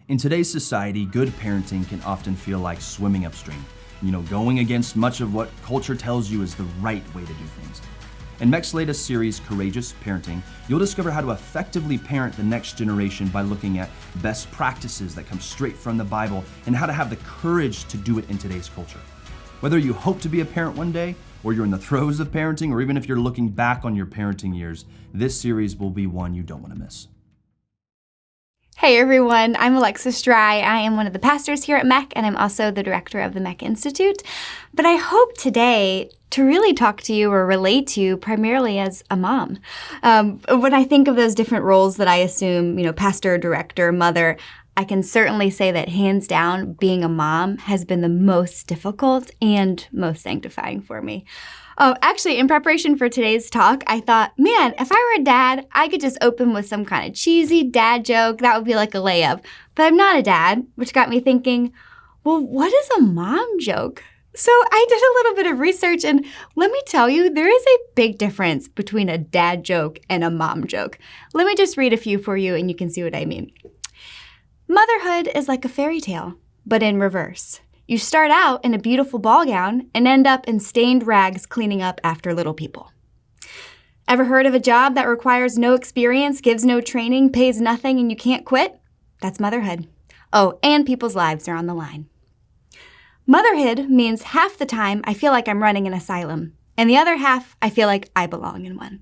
In today's society, good parenting can often feel like swimming upstream, going against much of what culture tells you is the right way to do things. In Meck's latest series, Courageous Parenting, you'll discover how to effectively parent the next generation by looking at best practices that come straight from the Bible and how to have the courage to do it in today's culture. Whether you hope to be a parent one day, or you're in the throes of parenting, or even if you're looking back on your parenting years, this series will be one you don't want to miss. Hey everyone, I'm Alexis Dry. I am one of the pastors here at Meck, and I'm also the director of the Meck Institute. But I hope today to really talk to you or relate to you primarily as a mom. When I think of those different roles that I assume, pastor, director, mother, I can certainly say that hands down, being a mom has been the most difficult and most sanctifying for me. Actually, in preparation for today's talk, I thought, man, if I were a dad, I could just open with some kind of cheesy dad joke. That would be like a layup. But I'm not a dad, which got me thinking, well, what is a mom joke? So I did a little bit of research, and let me tell you, there is a big difference between a dad joke and a mom joke. Let me just read a few for you, and you can see what I mean. Motherhood is like a fairy tale, but in reverse. You start out in a beautiful ball gown and end up in stained rags cleaning up after little people. Ever heard of a job that requires no experience, gives no training, pays nothing, and you can't quit? That's motherhood. Oh, and people's lives are on the line. Motherhood means half the time I feel like I'm running an asylum, and the other half I feel like I belong in one.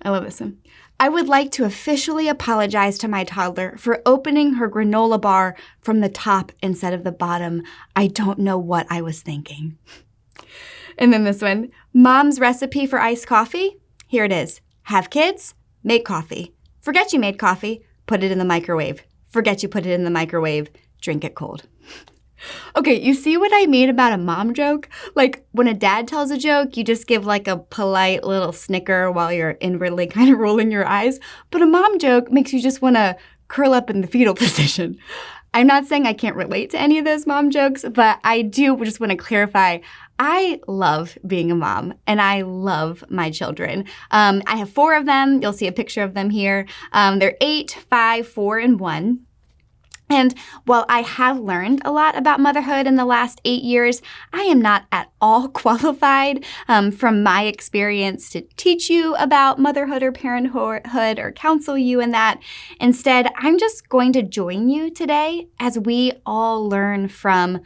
I love this one. I would like to officially apologize to my toddler for opening her granola bar from the top instead of the bottom. I don't know what I was thinking. And then this one, mom's recipe for iced coffee. Here it is. Have kids, make coffee. Forget you made coffee, put it in the microwave. Forget you put it in the microwave, drink it cold. Okay, you see what I mean about a mom joke? Like when a dad tells a joke, you just give like a polite little snicker while you're inwardly kind of rolling your eyes. But a mom joke makes you just want to curl up in the fetal position. I'm not saying I can't relate to any of those mom jokes, but I do just want to clarify. I love being a mom, and I love my children. I have 4 of them. You'll see a picture of them here. They're 8, 5, 4, and 1. And while I have learned a lot about motherhood in the last 8 years, I am not at all qualified from my experience to teach you about motherhood or parenthood or counsel you in that. Instead, I'm just going to join you today as we all learn from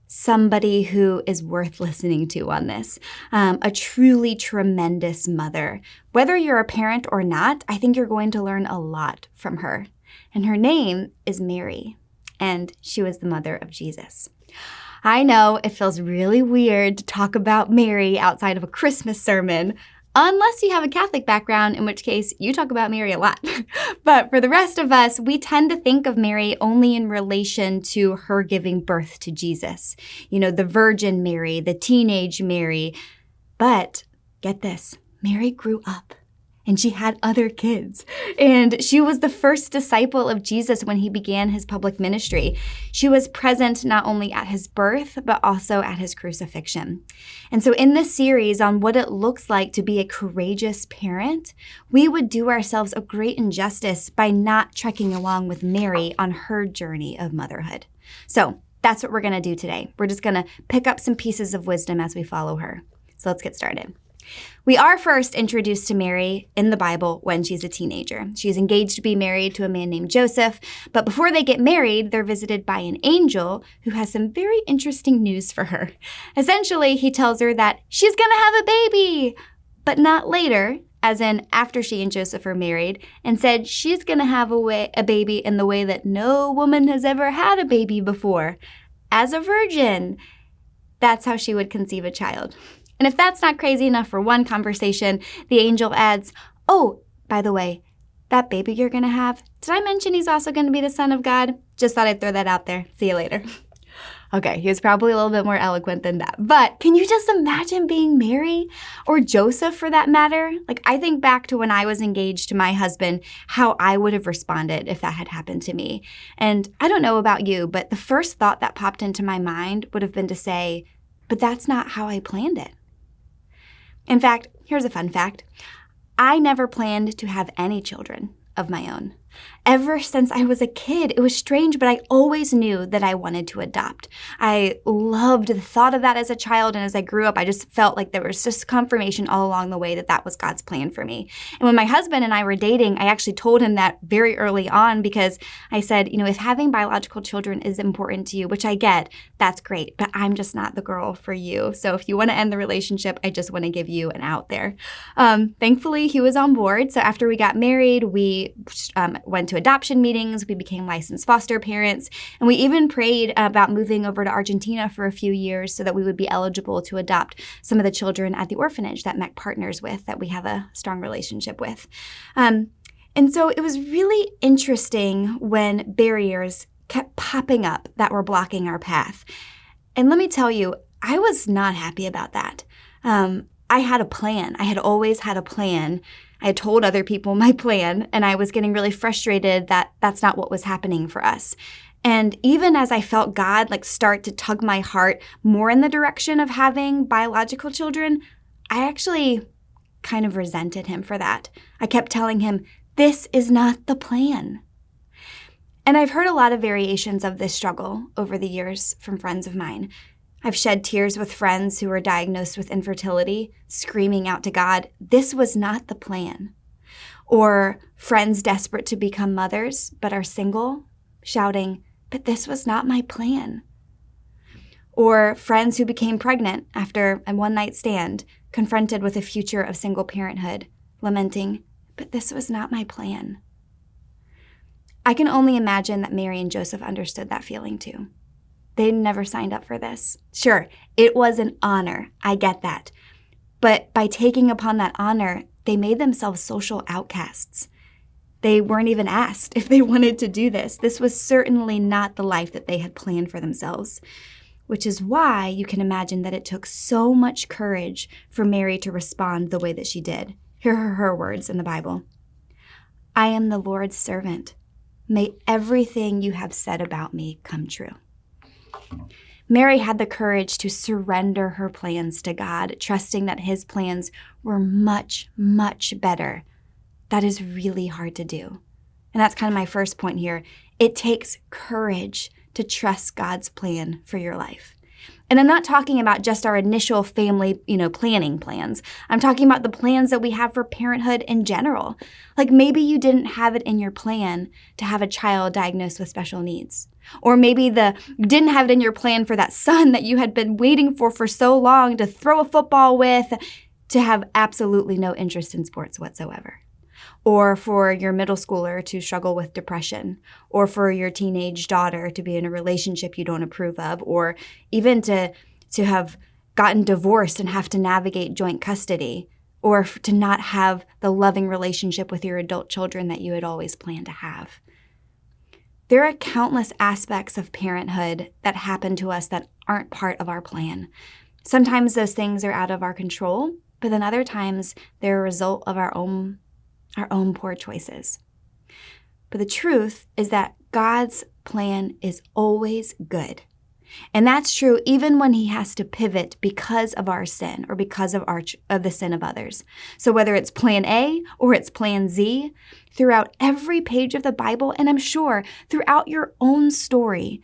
somebody who is worth listening to on this, a truly tremendous mother. Whether you're a parent or not, I think you're going to learn a lot from her. And her name is Mary, and she was the mother of Jesus. I know it feels really weird to talk about Mary outside of a Christmas sermon, unless you have a Catholic background, in which case you talk about Mary a lot. But for the rest of us, we tend to think of Mary only in relation to her giving birth to Jesus. The Virgin Mary, the teenage Mary. But get this, Mary grew up. And she had other kids. And she was the first disciple of Jesus when he began his public ministry. She was present not only at his birth, but also at his crucifixion. And so in this series on what it looks like to be a courageous parent, we would do ourselves a great injustice by not trekking along with Mary on her journey of motherhood. So that's what we're going to do today. We're just going to pick up some pieces of wisdom as we follow her. So let's get started. We are first introduced to Mary in the Bible when she's a teenager. She's engaged to be married to a man named Joseph, but before they get married, they're visited by an angel who has some very interesting news for her. Essentially, he tells her that she's going to have a baby, but not later, as in after she and Joseph are married, and said she's going to have a baby in the way that no woman has ever had a baby before, as a virgin. That's how she would conceive a child. And if that's not crazy enough for one conversation, the angel adds, oh, by the way, that baby you're going to have, did I mention he's also going to be the Son of God? Just thought I'd throw that out there. See you later. Okay, he was probably a little bit more eloquent than that. But can you just imagine being Mary or Joseph for that matter? I think back to when I was engaged to my husband, how I would have responded if that had happened to me. And I don't know about you, but the first thought that popped into my mind would have been to say, but that's not how I planned it. In fact, here's a fun fact. I never planned to have any children of my own. Ever since I was a kid, it was strange, but I always knew that I wanted to adopt. I loved the thought of that as a child, and as I grew up, I just felt like there was just confirmation all along the way that that was God's plan for me. And when my husband and I were dating, I actually told him that very early on because I said, if having biological children is important to you, which I get, that's great, but I'm just not the girl for you. So if you want to end the relationship, I just want to give you an out there. Thankfully, he was on board. So after we got married, we went to adoption meetings, we became licensed foster parents, and we even prayed about moving over to Argentina for a few years so that we would be eligible to adopt some of the children at the orphanage that Meck partners with, that we have a strong relationship with. And so it was really interesting when barriers kept popping up that were blocking our path. And let me tell you, I was not happy about that. I had a plan. I had always had a plan. I had told other people my plan, and I was getting really frustrated that that's not what was happening for us. And even as I felt God start to tug my heart more in the direction of having biological children, I actually kind of resented him for that. I kept telling him, this is not the plan. And I've heard a lot of variations of this struggle over the years from friends of mine. I've shed tears with friends who were diagnosed with infertility, screaming out to God, this was not the plan. Or friends desperate to become mothers but are single, shouting, but this was not my plan. Or friends who became pregnant after a one-night stand, confronted with a future of single parenthood, lamenting, but this was not my plan. I can only imagine that Mary and Joseph understood that feeling too. They never signed up for this. Sure, it was an honor. I get that. But by taking upon that honor, they made themselves social outcasts. They weren't even asked if they wanted to do this. This was certainly not the life that they had planned for themselves, which is why you can imagine that it took so much courage for Mary to respond the way that she did. Here are her words in the Bible. I am the Lord's servant. May everything you have said about me come true. Mary had the courage to surrender her plans to God, trusting that his plans were much, much better. That is really hard to do. And that's kind of my first point here. It takes courage to trust God's plan for your life. And I'm not talking about just our initial family, planning plans. I'm talking about the plans that we have for parenthood in general. Maybe you didn't have it in your plan to have a child diagnosed with special needs. Or maybe you didn't have it in your plan for that son that you had been waiting for so long to throw a football with, to have absolutely no interest in sports whatsoever. Or for your middle schooler to struggle with depression, or for your teenage daughter to be in a relationship you don't approve of, or even to have gotten divorced and have to navigate joint custody, or to not have the loving relationship with your adult children that you had always planned to have. There are countless aspects of parenthood that happen to us that aren't part of our plan. Sometimes those things are out of our control, but then other times they're a result of our own poor choices. But the truth is that God's plan is always good. And that's true even when he has to pivot because of our sin or because of the sin of others. So whether it's plan A or it's plan Z, throughout every page of the Bible, and I'm sure throughout your own story,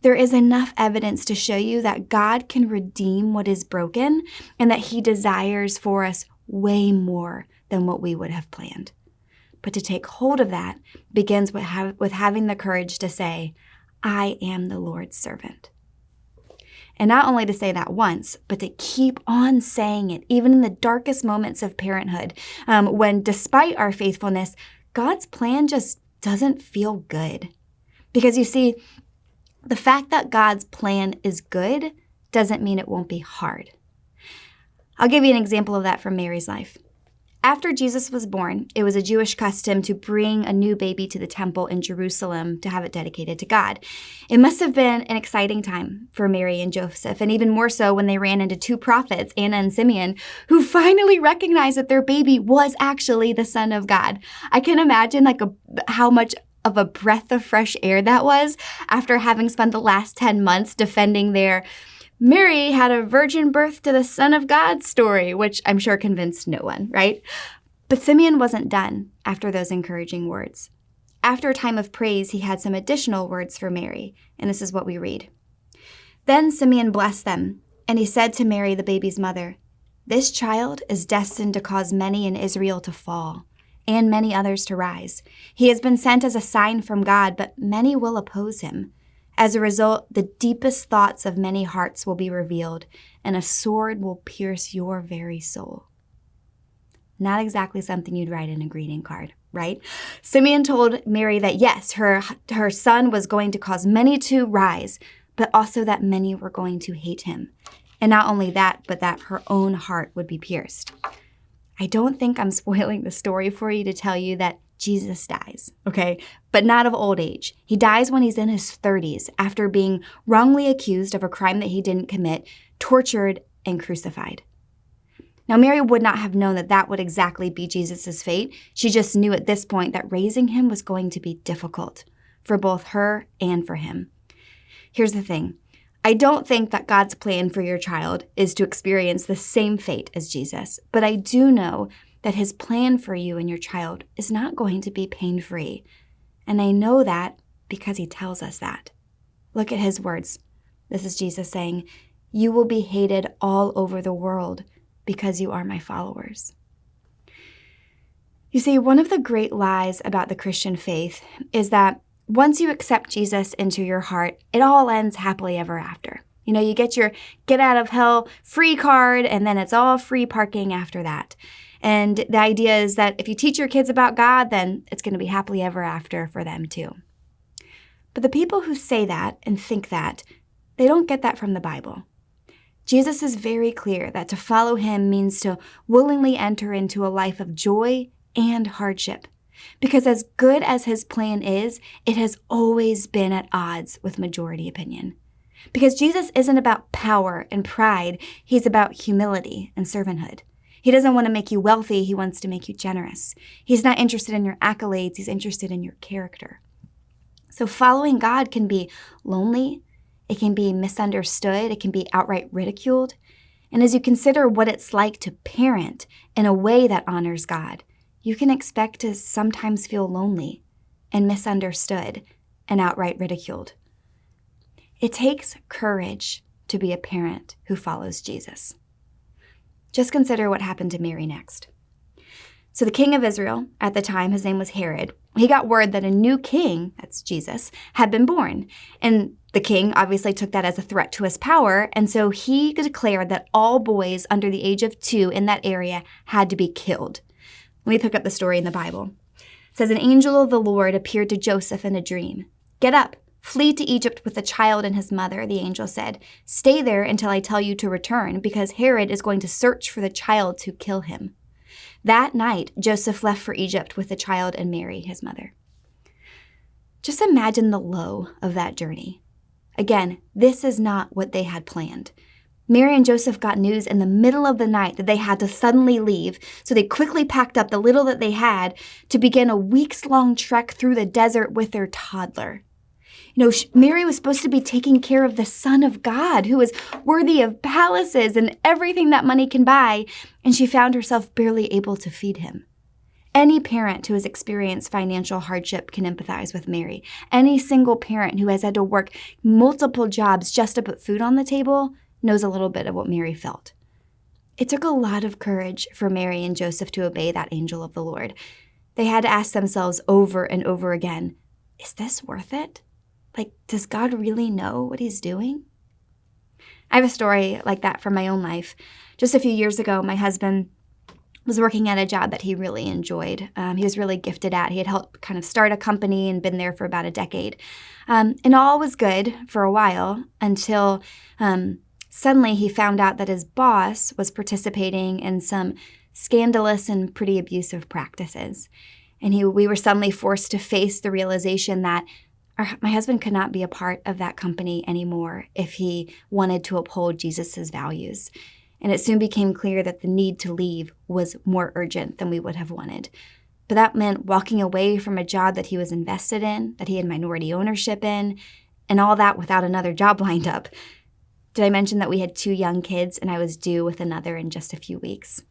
there is enough evidence to show you that God can redeem what is broken and that he desires for us way more than what we would have planned. But to take hold of that begins with having the courage to say, I am the Lord's servant. And not only to say that once, but to keep on saying it, even in the darkest moments of parenthood, when despite our faithfulness, God's plan just doesn't feel good. Because you see, the fact that God's plan is good doesn't mean it won't be hard. I'll give you an example of that from Mary's life. After Jesus was born, it was a Jewish custom to bring a new baby to the temple in Jerusalem to have it dedicated to God. It must have been an exciting time for Mary and Joseph, and even more so when they ran into two prophets, Anna and Simeon, who finally recognized that their baby was actually the Son of God. I can imagine how much of a breath of fresh air that was after having spent the last 10 months defending their Mary had a virgin birth to the Son of God story, which I'm sure convinced no one, right? But Simeon wasn't done after those encouraging words. After a time of praise, he had some additional words for Mary, and this is what we read. Then Simeon blessed them, and he said to Mary, the baby's mother, "This child is destined to cause many in Israel to fall, and many others to rise. He has been sent as a sign from God, but many will oppose him. As a result, the deepest thoughts of many hearts will be revealed, and a sword will pierce your very soul." Not exactly something you'd write in a greeting card, right? Simeon told Mary that yes, her son was going to cause many to rise, but also that many were going to hate him. And not only that, but that her own heart would be pierced. I don't think I'm spoiling the story for you to tell you that Jesus dies, okay? But not of old age. He dies when he's in his 30s after being wrongly accused of a crime that he didn't commit, tortured, and crucified. Now, Mary would not have known that that would exactly be Jesus' fate. She just knew at this point that raising him was going to be difficult for both her and for him. Here's the thing. I don't think that God's plan for your child is to experience the same fate as Jesus, but I do know that his plan for you and your child is not going to be pain-free. And I know that because he tells us that. Look at his words. This is Jesus saying, "You will be hated all over the world because you are my followers." You see, one of the great lies about the Christian faith is that once you accept Jesus into your heart, it all ends happily ever after. You know, you get your get out of hell free card, and then it's all free parking after that. And the idea is that if you teach your kids about God, then it's going to be happily ever after for them too. But the people who say that and think that, they don't get that from the Bible. Jesus is very clear that to follow him means to willingly enter into a life of joy and hardship. Because as good as his plan is, it has always been at odds with majority opinion. Because Jesus isn't about power and pride, he's about humility and servanthood. He doesn't want to make you wealthy, he wants to make you generous. He's not interested in your accolades, he's interested in your character. So following God can be lonely, it can be misunderstood, it can be outright ridiculed. And as you consider what it's like to parent in a way that honors God, you can expect to sometimes feel lonely and misunderstood and outright ridiculed. It takes courage to be a parent who follows Jesus. Just consider what happened to Mary next. So the king of Israel, at the time, his name was Herod, he got word that a new king, that's Jesus, had been born. And the king obviously took that as a threat to his power, and so he declared that all boys under the age of 2 in that area had to be killed. Let me pick up the story in the Bible. It says, "An angel of the Lord appeared to Joseph in a dream. 'Get up, flee to Egypt with the child and his mother,' the angel said. 'Stay there until I tell you to return, because Herod is going to search for the child to kill him.' That night, Joseph left for Egypt with the child and Mary, his mother." Just imagine the low of that journey. Again, this is not what they had planned. Mary and Joseph got news in the middle of the night that they had to suddenly leave, so they quickly packed up the little that they had to begin a weeks-long trek through the desert with their toddler. You know, Mary was supposed to be taking care of the Son of God, who is worthy of palaces and everything that money can buy, and she found herself barely able to feed him. Any parent who has experienced financial hardship can empathize with Mary. Any single parent who has had to work multiple jobs just to put food on the table knows a little bit of what Mary felt. It took a lot of courage for Mary and Joseph to obey that angel of the Lord. They had to ask themselves over and over again, is this worth it? Like, does God really know what he's doing? I have a story like that from my own life. Just a few years ago, my husband was working at a job that he really enjoyed. He was really gifted at. He had helped kind of start a company and been there for about a decade. And all was good for a while until suddenly he found out that his boss was participating in some scandalous and pretty abusive practices. And we were suddenly forced to face the realization that my husband could not be a part of that company anymore if he wanted to uphold Jesus's values. And it soon became clear that the need to leave was more urgent than we would have wanted. But that meant walking away from a job that he was invested in, that he had minority ownership in, and all that without another job lined up. Did I mention that we had 2 young kids and I was due with another in just a few weeks?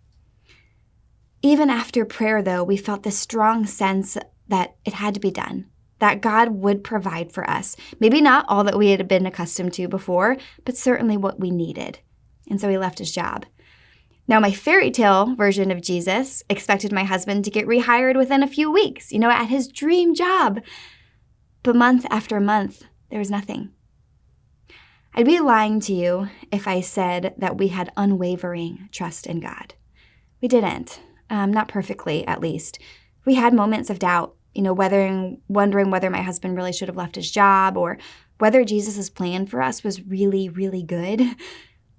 Even after prayer, though, we felt this strong sense that it had to be done, that God would provide for us. Maybe not all that we had been accustomed to before, but certainly what we needed. And so he left his job. Now, my fairy tale version of Jesus expected my husband to get rehired within a few weeks, at his dream job. But month after month, there was nothing. I'd be lying to you if I said that we had unwavering trust in God. We didn't, not perfectly at least. We had moments of doubt, wondering whether my husband really should have left his job or whether Jesus' plan for us was really, really good.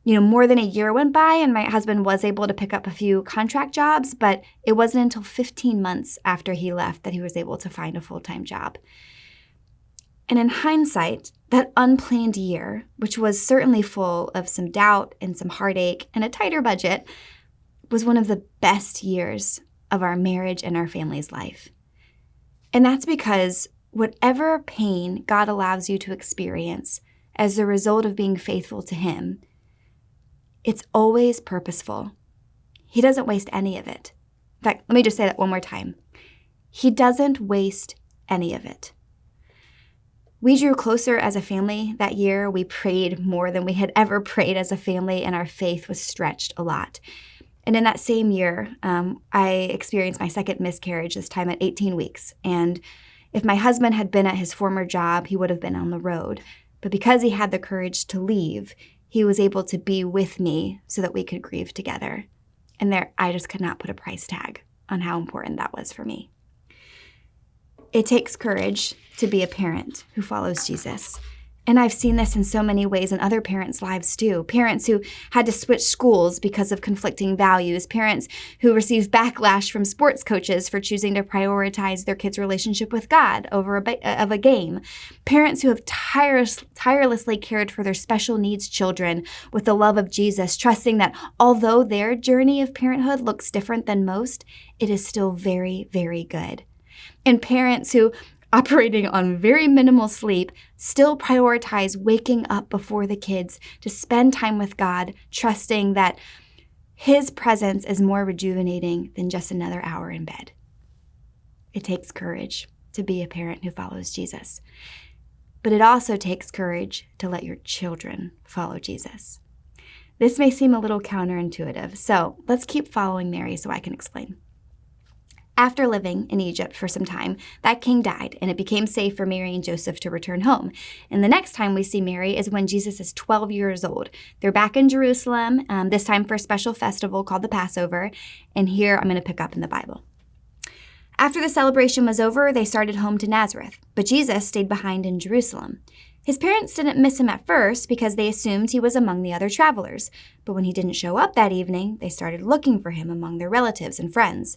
More than a year went by and my husband was able to pick up a few contract jobs, but it wasn't until 15 months after he left that he was able to find a full-time job. And in hindsight, that unplanned year, which was certainly full of some doubt and some heartache and a tighter budget, was one of the best years of our marriage and our family's life. And that's because whatever pain God allows you to experience as a result of being faithful to Him, it's always purposeful. He doesn't waste any of it. In fact, let me just say that one more time. He doesn't waste any of it. We drew closer as a family that year. We prayed more than we had ever prayed as a family, and our faith was stretched a lot. And in that same year, I experienced my second miscarriage, this time at 18 weeks. And if my husband had been at his former job, he would have been on the road. But because he had the courage to leave, he was able to be with me so that we could grieve together. And I just could not put a price tag on how important that was for me. It takes courage to be a parent who follows Jesus. And I've seen this in so many ways in other parents' lives too. Parents who had to switch schools because of conflicting values. Parents who receive backlash from sports coaches for choosing to prioritize their kids' relationship with God over a game. Parents who have tirelessly cared for their special needs children with the love of Jesus, trusting that although their journey of parenthood looks different than most, it is still very, very good. And parents who, operating on very minimal sleep, still prioritize waking up before the kids to spend time with God, trusting that His presence is more rejuvenating than just another hour in bed. It takes courage to be a parent who follows Jesus. But it also takes courage to let your children follow Jesus. This may seem a little counterintuitive, so let's keep following Mary so I can explain. After living in Egypt for some time, that king died, and it became safe for Mary and Joseph to return home. And the next time we see Mary is when Jesus is 12 years old. They're back in Jerusalem, this time for a special festival called the Passover. And here I'm going to pick up in the Bible. After the celebration was over, they started home to Nazareth, but Jesus stayed behind in Jerusalem. His parents didn't miss him at first because they assumed he was among the other travelers. But when he didn't show up that evening, they started looking for him among their relatives and friends.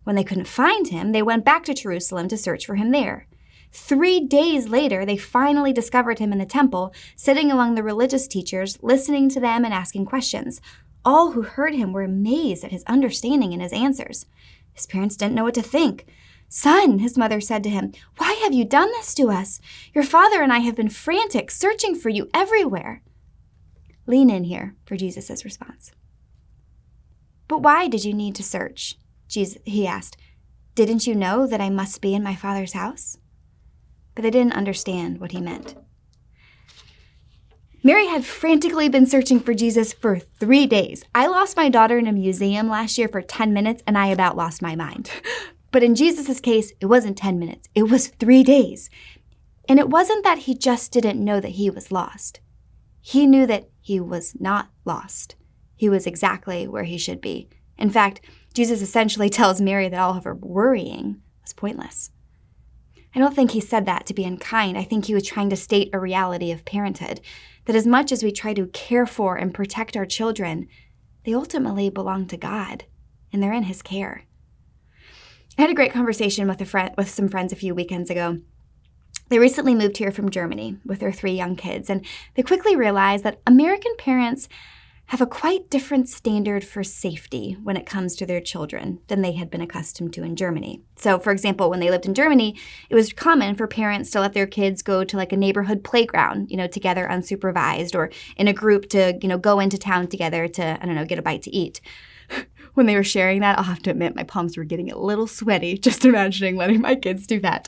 When they couldn't find him, they went back to Jerusalem to search for him there. 3 days later, they finally discovered him in the temple, sitting among the religious teachers, listening to them and asking questions. All who heard him were amazed at his understanding and his answers. His parents didn't know what to think. "Son," his mother said to him, "why have you done this to us? Your father and I have been frantic, searching for you everywhere." Lean in here for Jesus' response. "But why did you need to search?" He asked. "Didn't you know that I must be in my Father's house?" But they didn't understand what he meant. Mary had frantically been searching for Jesus for 3 days. I lost my daughter in a museum last year for 10 minutes, and I about lost my mind. But in Jesus' case, it wasn't 10 minutes. It was 3 days. And it wasn't that he just didn't know that he was lost. He knew that he was not lost. He was exactly where he should be. In fact, Jesus essentially tells Mary that all of her worrying was pointless. I don't think he said that to be unkind. I think he was trying to state a reality of parenthood, that as much as we try to care for and protect our children, they ultimately belong to God, and they're in His care. I had a great conversation with some friends a few weekends ago. They recently moved here from Germany with their 3 young kids, and they quickly realized that American parents have a quite different standard for safety when it comes to their children than they had been accustomed to in Germany. So, for example, when they lived in Germany, it was common for parents to let their kids go to like a neighborhood playground, together unsupervised, or in a group to, go into town together to, get a bite to eat. when they were sharing that, I'll have to admit my palms were getting a little sweaty just imagining letting my kids do that.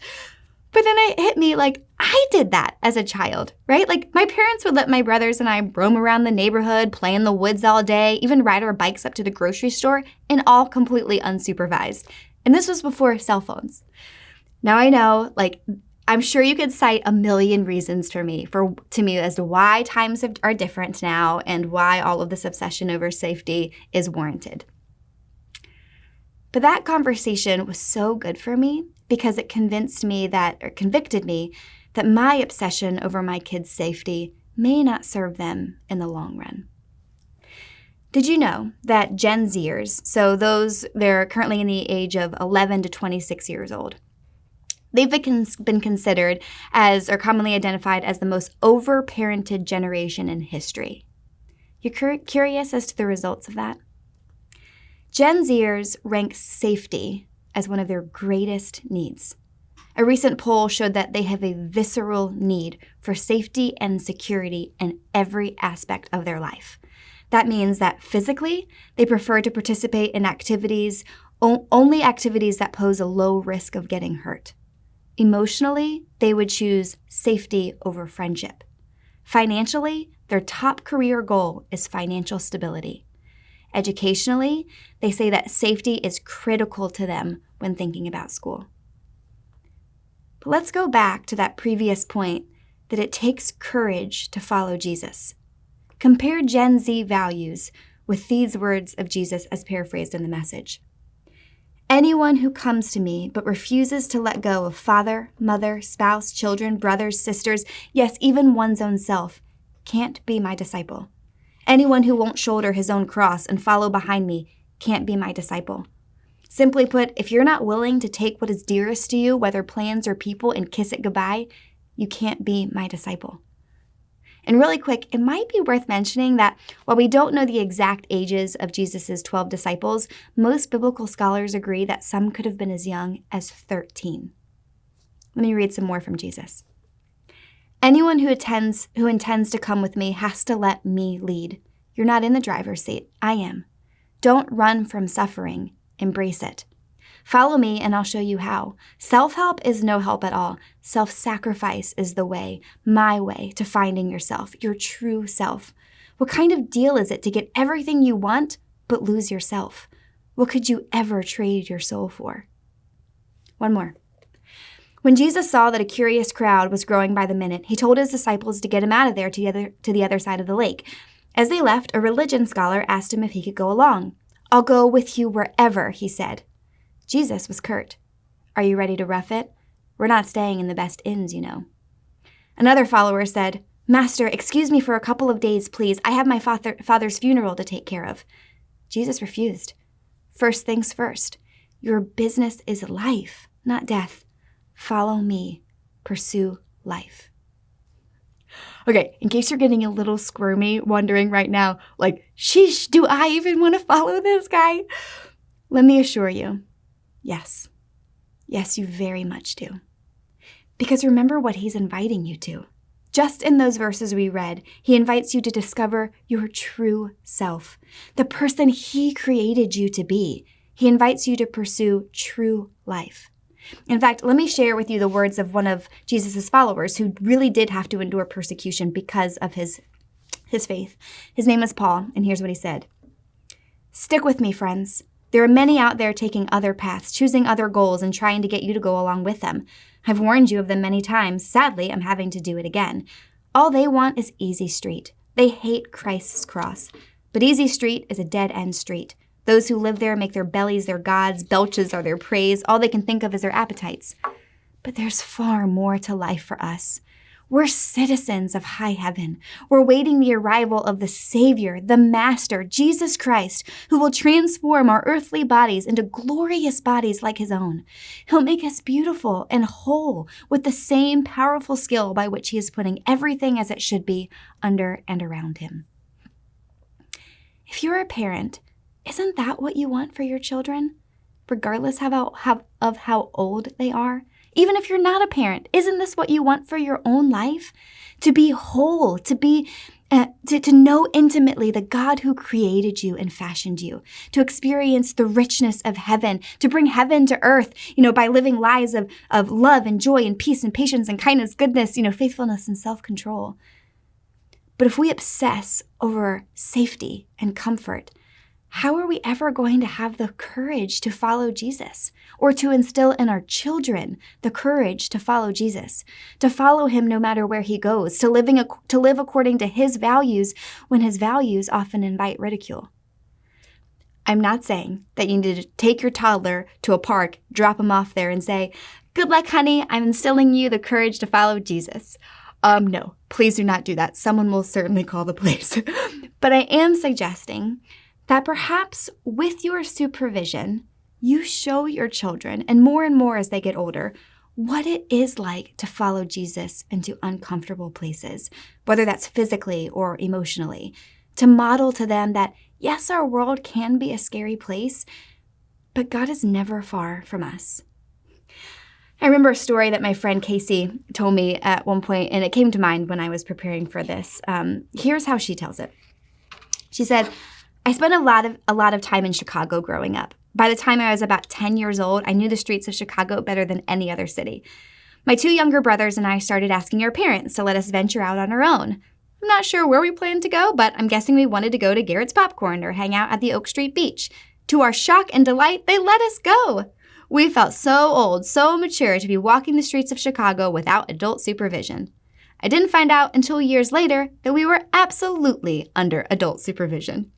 But then it hit me like I did that as a child, right? Like my parents would let my brothers and I roam around the neighborhood, play in the woods all day, even ride our bikes up to the grocery store, and all completely unsupervised. And this was before cell phones. Now I know, like, I'm sure you could cite a million reasons to me as to why times are different now and why all of this obsession over safety is warranted. But that conversation was so good for me because it convicted me that my obsession over my kids' safety may not serve them in the long run. Did you know that Gen Zers, so they're currently in the age of 11 to 26 years old, they've been considered as, or commonly identified as, the most over-parented generation in history. You're curious as to the results of that? Gen Zers rank safety as one of their greatest needs. A recent poll showed that they have a visceral need for safety and security in every aspect of their life. That means that physically, they prefer to participate in only activities that pose a low risk of getting hurt. Emotionally, they would choose safety over friendship. Financially, their top career goal is financial stability. Educationally, they say that safety is critical to them when thinking about school. But let's go back to that previous point that it takes courage to follow Jesus. Compare Gen Z values with these words of Jesus as paraphrased in the Message. Anyone who comes to me but refuses to let go of father, mother, spouse, children, brothers, sisters, yes, even one's own self, can't be my disciple. Anyone who won't shoulder his own cross and follow behind me can't be my disciple. Simply put, if you're not willing to take what is dearest to you, whether plans or people, and kiss it goodbye, you can't be my disciple. And really quick, it might be worth mentioning that while we don't know the exact ages of Jesus' 12 disciples, most biblical scholars agree that some could have been as young as 13. Let me read some more from Jesus. Anyone who intends to come with me has to let me lead. You're not in the driver's seat. I am. Don't run from suffering. Embrace it. Follow me and I'll show you how. Self-help is no help at all. Self-sacrifice is the way, my way, to finding yourself, your true self. What kind of deal is it to get everything you want but lose yourself? What could you ever trade your soul for? One more. When Jesus saw that a curious crowd was growing by the minute, he told his disciples to get him out of there to the other side of the lake. As they left, a religion scholar asked him if he could go along. I'll go with you wherever, he said. Jesus was curt. Are you ready to rough it? We're not staying in the best inns, you know. Another follower said, Master, excuse me for a couple of days, please. I have my father's funeral to take care of. Jesus refused. First things first. Your business is life, not death. Follow me. Pursue life. Okay, in case you're getting a little squirmy, wondering right now, like, sheesh, do I even want to follow this guy? Let me assure you, yes. Yes, you very much do. Because remember what he's inviting you to. Just in those verses we read, he invites you to discover your true self, the person he created you to be. He invites you to pursue true life. In fact, let me share with you the words of one of Jesus' followers who really did have to endure persecution because of his faith. His name was Paul, and here's what he said. Stick with me, friends. There are many out there taking other paths, choosing other goals, and trying to get you to go along with them. I've warned you of them many times. Sadly, I'm having to do it again. All they want is easy street. They hate Christ's cross. But easy street is a dead-end street. Those who live there make their bellies their gods, belches are their praise, all they can think of is their appetites. But there's far more to life for us. We're citizens of high heaven. We're waiting the arrival of the Savior, the Master, Jesus Christ, who will transform our earthly bodies into glorious bodies like his own. He'll make us beautiful and whole with the same powerful skill by which he is putting everything as it should be under and around him. If you're a parent, isn't that what you want for your children? Regardless of how old they are? Even if you're not a parent, isn't this what you want for your own life? To be whole, to be To know intimately the God who created you and fashioned you, to experience the richness of heaven, to bring heaven to earth, by living lives of love and joy and peace and patience and kindness, goodness, faithfulness and self-control. But if we obsess over safety and comfort, how are we ever going to have the courage to follow Jesus, or to instill in our children the courage to follow Jesus, to follow him no matter where he goes, to live according to his values when his values often invite ridicule? I'm not saying that you need to take your toddler to a park, drop him off there and say, "Good luck, honey, I'm instilling you the courage to follow Jesus." No, please do not do that. Someone will certainly call the police. But I am suggesting that perhaps with your supervision, you show your children, and more as they get older, what it is like to follow Jesus into uncomfortable places, whether that's physically or emotionally, to model to them that, yes, our world can be a scary place, but God is never far from us. I remember a story that my friend Casey told me at one point, and it came to mind when I was preparing for this. Here's how she tells it. She said, "I spent a lot of time in Chicago growing up. By the time I was about 10 years old, I knew the streets of Chicago better than any other city. My 2 younger brothers and I started asking our parents to let us venture out on our own. I'm not sure where we planned to go, but I'm guessing we wanted to go to Garrett's Popcorn or hang out at the Oak Street Beach. To our shock and delight, they let us go. We felt so old, so mature to be walking the streets of Chicago without adult supervision. I didn't find out until years later that we were absolutely under adult supervision.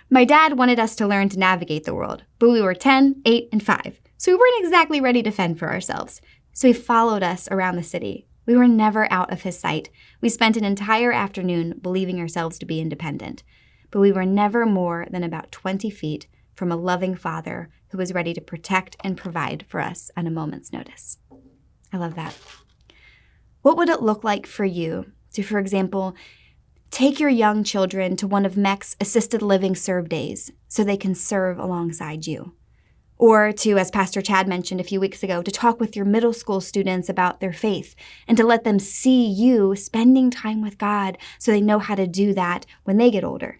My dad wanted us to learn to navigate the world, but we were 10, 8, and 5, so we weren't exactly ready to fend for ourselves. So he followed us around the city. We were never out of his sight. We spent an entire afternoon believing ourselves to be independent, but we were never more than about 20 feet from a loving father who was ready to protect and provide for us at a moment's notice." I love that. What would it look like for you to, for example, take your young children to one of Meck's assisted living serve days so they can serve alongside you? Or to, as Pastor Chad mentioned a few weeks ago, to talk with your middle school students about their faith and to let them see you spending time with God so they know how to do that when they get older.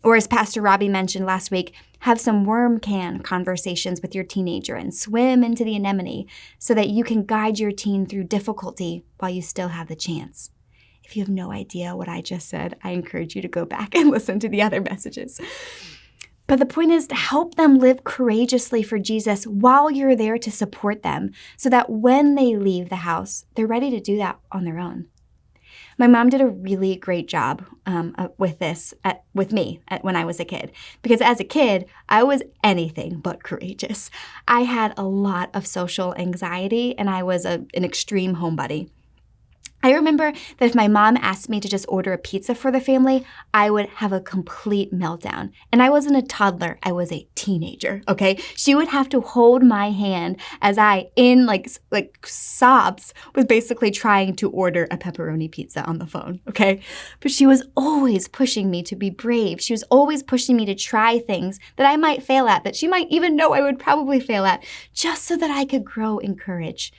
Or as Pastor Robbie mentioned last week, have some worm can conversations with your teenager and swim into the anemone so that you can guide your teen through difficulty while you still have the chance. If you have no idea what I just said, I encourage you to go back and listen to the other messages. But the point is to help them live courageously for Jesus while you're there to support them so that when they leave the house, they're ready to do that on their own. My mom did a really great job with this with me when I was a kid, because as a kid, I was anything but courageous. I had a lot of social anxiety, and I was an extreme homebody. I remember that if my mom asked me to just order a pizza for the family, I would have a complete meltdown. And I wasn't a toddler, I was a teenager, okay? She would have to hold my hand as I, in like sobs, was basically trying to order a pepperoni pizza on the phone, okay? But she was always pushing me to be brave. She was always pushing me to try things that I might fail at, that she might even know I would probably fail at, just so that I could grow in courage.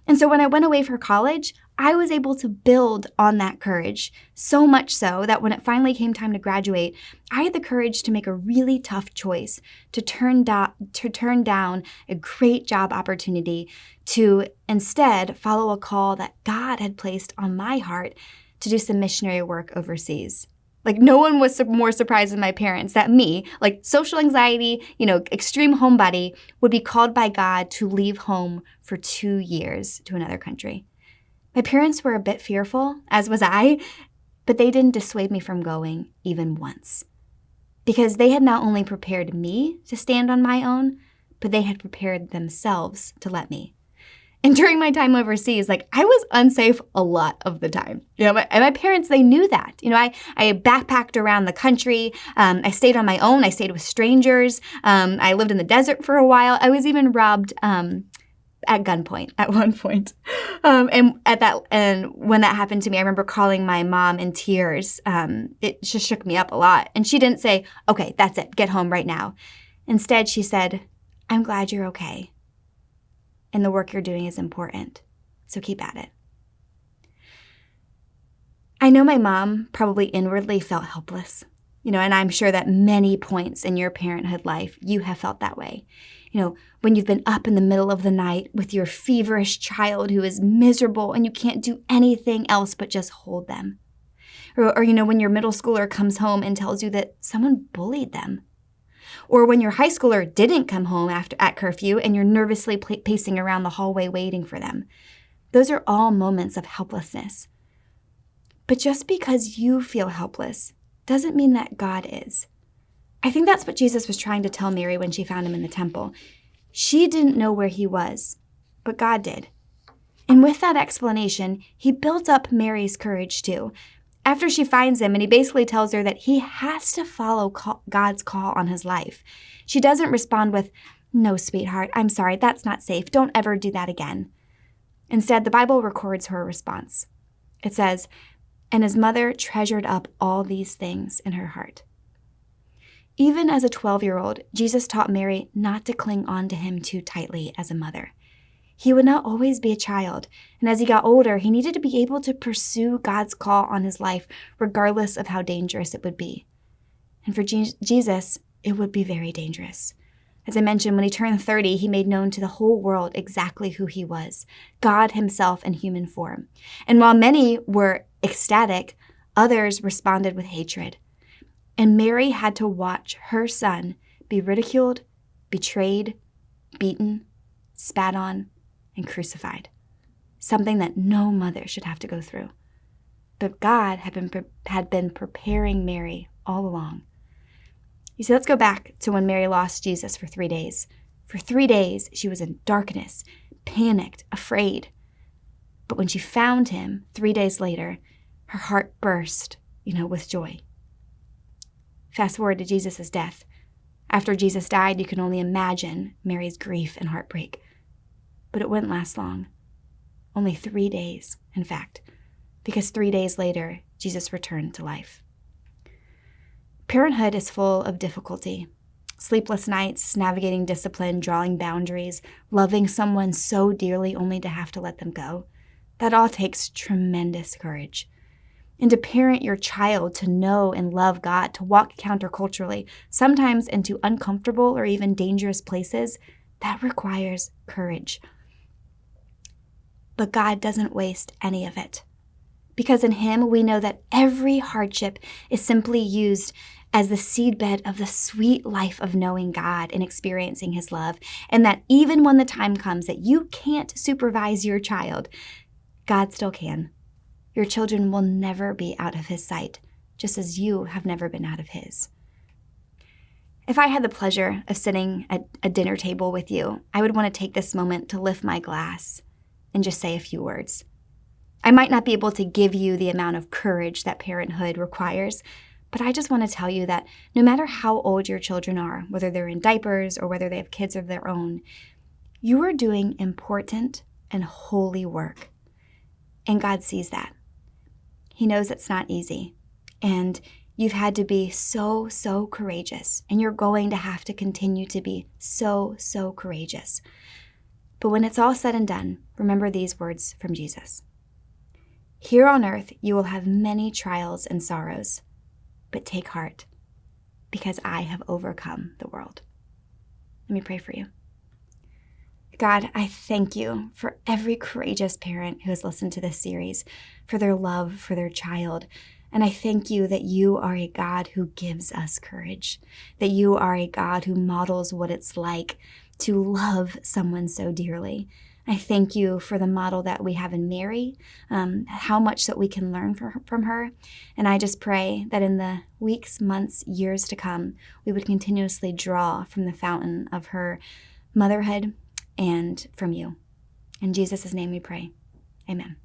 And so when I went away for college, I was able to build on that courage, so much so that when it finally came time to graduate, I had the courage to make a really tough choice, to turn down a great job opportunity, to instead follow a call that God had placed on my heart to do some missionary work overseas. Like, no one was more surprised than my parents that me, like social anxiety, extreme homebody, would be called by God to leave home for 2 years to another country. My parents were a bit fearful, as was I, but they didn't dissuade me from going even once. Because they had not only prepared me to stand on my own, but they had prepared themselves to let me. And during my time overseas, I was unsafe a lot of the time. And my parents, they knew that. I backpacked around the country. I stayed on my own. I stayed with strangers. I lived in the desert for a while. I was even robbed at gunpoint at one point. And when that happened to me, I remember calling my mom in tears. It just shook me up a lot. And she didn't say, "Okay, that's it. Get home right now." Instead, she said, "I'm glad you're okay. And the work you're doing is important, so keep at it." I know my mom probably inwardly felt helpless, and I'm sure that many points in your parenthood life, you have felt that way. When you've been up in the middle of the night with your feverish child who is miserable and you can't do anything else but just hold them. Or when your middle schooler comes home and tells you that someone bullied them. Or when your high schooler didn't come home at curfew and you're nervously pacing around the hallway waiting for them. Those are all moments of helplessness. But just because you feel helpless doesn't mean that God is. I think that's what Jesus was trying to tell Mary when she found him in the temple. She didn't know where he was, but God did. And with that explanation, he built up Mary's courage too. After she finds him and he basically tells her that he has to follow God's call on his life, she doesn't respond with, "No, sweetheart, I'm sorry, that's not safe. Don't ever do that again." Instead, the Bible records her response. It says, "And his mother treasured up all these things in her heart." Even as a 12-year-old, Jesus taught Mary not to cling on to him too tightly as a mother. He would not always be a child, and as he got older, he needed to be able to pursue God's call on his life regardless of how dangerous it would be. And for Jesus, it would be very dangerous. As I mentioned, when he turned 30, he made known to the whole world exactly who he was, God himself in human form. And while many were ecstatic, others responded with hatred. And Mary had to watch her son be ridiculed, betrayed, beaten, spat on, and crucified, something that no mother should have to go through. But God had been preparing Mary all along. You see, let's go back to when Mary lost Jesus for 3 days. For 3 days, she was in darkness, panicked, afraid. But when she found him 3 days later, her heart burst, with joy. Fast forward to Jesus' death. After Jesus died, you can only imagine Mary's grief and heartbreak. But it wouldn't last long. Only 3 days, in fact, because 3 days later, Jesus returned to life. Parenthood is full of difficulty. Sleepless nights, navigating discipline, drawing boundaries, loving someone so dearly only to have to let them go. That all takes tremendous courage. And to parent your child to know and love God, to walk counterculturally, sometimes into uncomfortable or even dangerous places, that requires courage. But God doesn't waste any of it. Because in him, we know that every hardship is simply used as the seedbed of the sweet life of knowing God and experiencing his love. And that even when the time comes that you can't supervise your child, God still can. Your children will never be out of his sight, just as you have never been out of his. If I had the pleasure of sitting at a dinner table with you, I would want to take this moment to lift my glass and just say a few words. I might not be able to give you the amount of courage that parenthood requires, but I just want to tell you that no matter how old your children are, whether they're in diapers or whether they have kids of their own, you are doing important and holy work. And God sees that. He knows it's not easy. And you've had to be so, so courageous. And you're going to have to continue to be so, so courageous. But when it's all said and done, remember these words from Jesus. Here on earth, you will have many trials and sorrows, but take heart, because I have overcome the world. Let me pray for you. God, I thank you for every courageous parent who has listened to this series, for their love for their child. And I thank you that you are a God who gives us courage, that you are a God who models what it's like to love someone so dearly. I thank you for the model that we have in Mary, how much that we can learn from her. And I just pray that in the weeks, months, years to come, we would continuously draw from the fountain of her motherhood and from you. In Jesus' name we pray. Amen.